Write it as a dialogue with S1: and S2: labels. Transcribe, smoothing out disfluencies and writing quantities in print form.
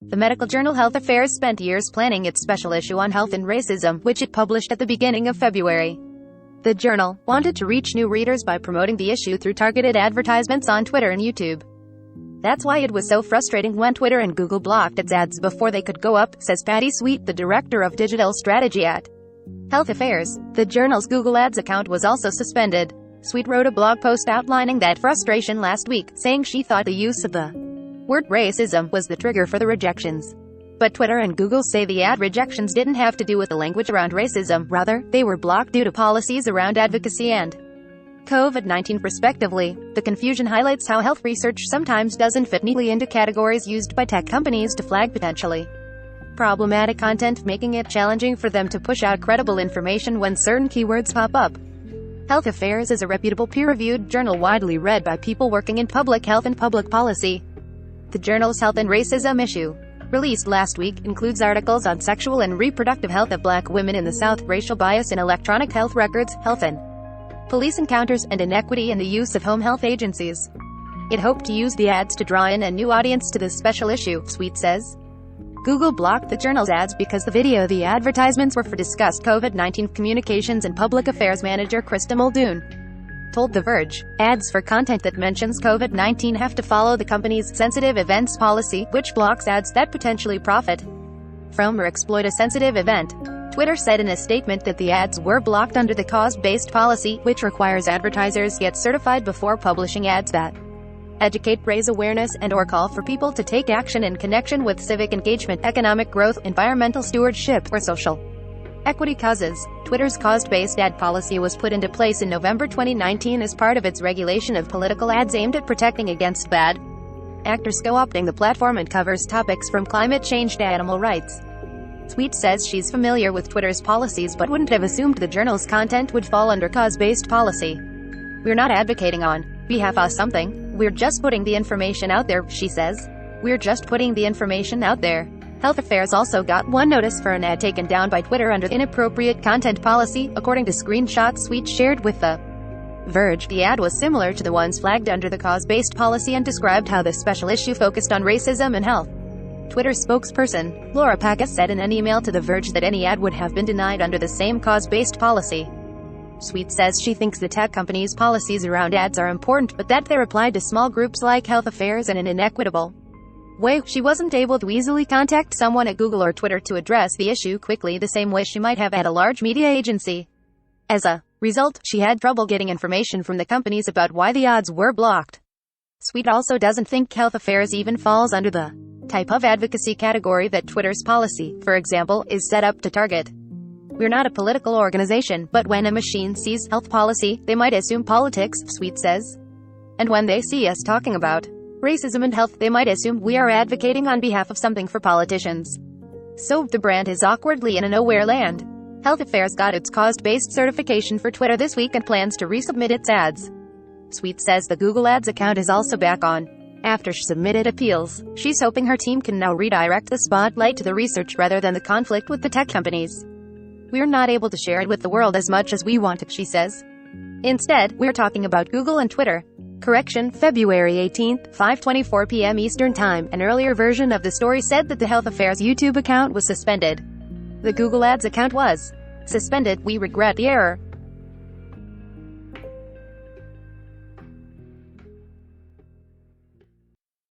S1: The medical journal Health Affairs spent years planning its special issue on health and racism, which it published at the beginning of February. The journal wanted to reach new readers by promoting the issue through targeted advertisements on Twitter and YouTube. That's why it was so frustrating when Twitter and Google blocked its ads before they could go up, says Patty Sweet, the director of digital strategy at Health Affairs. The journal's Google Ads account was also suspended. Sweet wrote a blog post outlining that frustration last week, saying she thought the use of the word racism was the trigger for the rejections. But Twitter and Google say the ad rejections didn't have to do with the language around racism, rather, they were blocked due to policies around advocacy and COVID-19 respectively. The confusion highlights how health research sometimes doesn't fit neatly into categories used by tech companies to flag potentially problematic content, making it challenging for them to push out credible information when certain keywords pop up. Health Affairs is a reputable peer-reviewed journal widely read by people working in public health and public policy. The journal's Health and Racism issue, released last week, includes articles on sexual and reproductive health of Black women in the South, racial bias in electronic health records, health and police encounters, and inequity in the use of home health agencies. It hoped to use the ads to draw in a new audience to this special issue, Sweet says. Google blocked the journal's ads because the advertisements were for discussed COVID-19 communications, and public affairs manager Krista Muldoon told The Verge, ads for content that mentions COVID-19 have to follow the company's sensitive events policy, which blocks ads that potentially profit from or exploit a sensitive event. Twitter said in a statement that the ads were blocked under the cause-based policy, which requires advertisers get certified before publishing ads that educate, raise awareness, and/or call for people to take action in connection with civic engagement, economic growth, environmental stewardship, or social equity causes. Twitter's cause-based ad policy was put into place in November 2019 as part of its regulation of political ads aimed at protecting against bad actors co-opting the platform, and covers topics from climate change to animal rights. Sweet says she's familiar with Twitter's policies but wouldn't have assumed the journal's content would fall under cause-based policy. We're not advocating on behalf of something, we're just putting the information out there, she says. We're just putting the information out there. Health Affairs also got one notice for an ad taken down by Twitter under inappropriate content policy, according to screenshots Sweet shared with The Verge. The ad was similar to the ones flagged under the cause-based policy and described how the special issue focused on racism and health. Twitter spokesperson Laura Packus said in an email to The Verge that any ad would have been denied under the same cause-based policy. Sweet says she thinks the tech company's policies around ads are important, but that they're applied to small groups like Health Affairs in an inequitable way. She wasn't able to easily contact someone at Google or Twitter to address the issue quickly the same way she might have at a large media agency. As a result, she had trouble getting information from the companies about why the ads were blocked. Sweet also doesn't think Health Affairs even falls under the type of advocacy category that Twitter's policy, for example, is set up to target. We're not a political organization, but when a machine sees health policy, they might assume politics, Sweet says. And when they see us talking about racism and health, they might assume we are advocating on behalf of something for politicians. So, the brand is awkwardly in a nowhere land. Health Affairs got its cause-based certification for Twitter this week and plans to resubmit its ads. Sweet says the Google Ads account is also back on after she submitted appeals. She's hoping her team can now redirect the spotlight to the research rather than the conflict with the tech companies. We're not able to share it with the world as much as we want to, she says. Instead, we're talking about Google and Twitter. Correction, February 18, 5:24 p.m. Eastern Time. An earlier version of the story said that the Health Affairs YouTube account was suspended. The Google Ads account was suspended. We regret the error.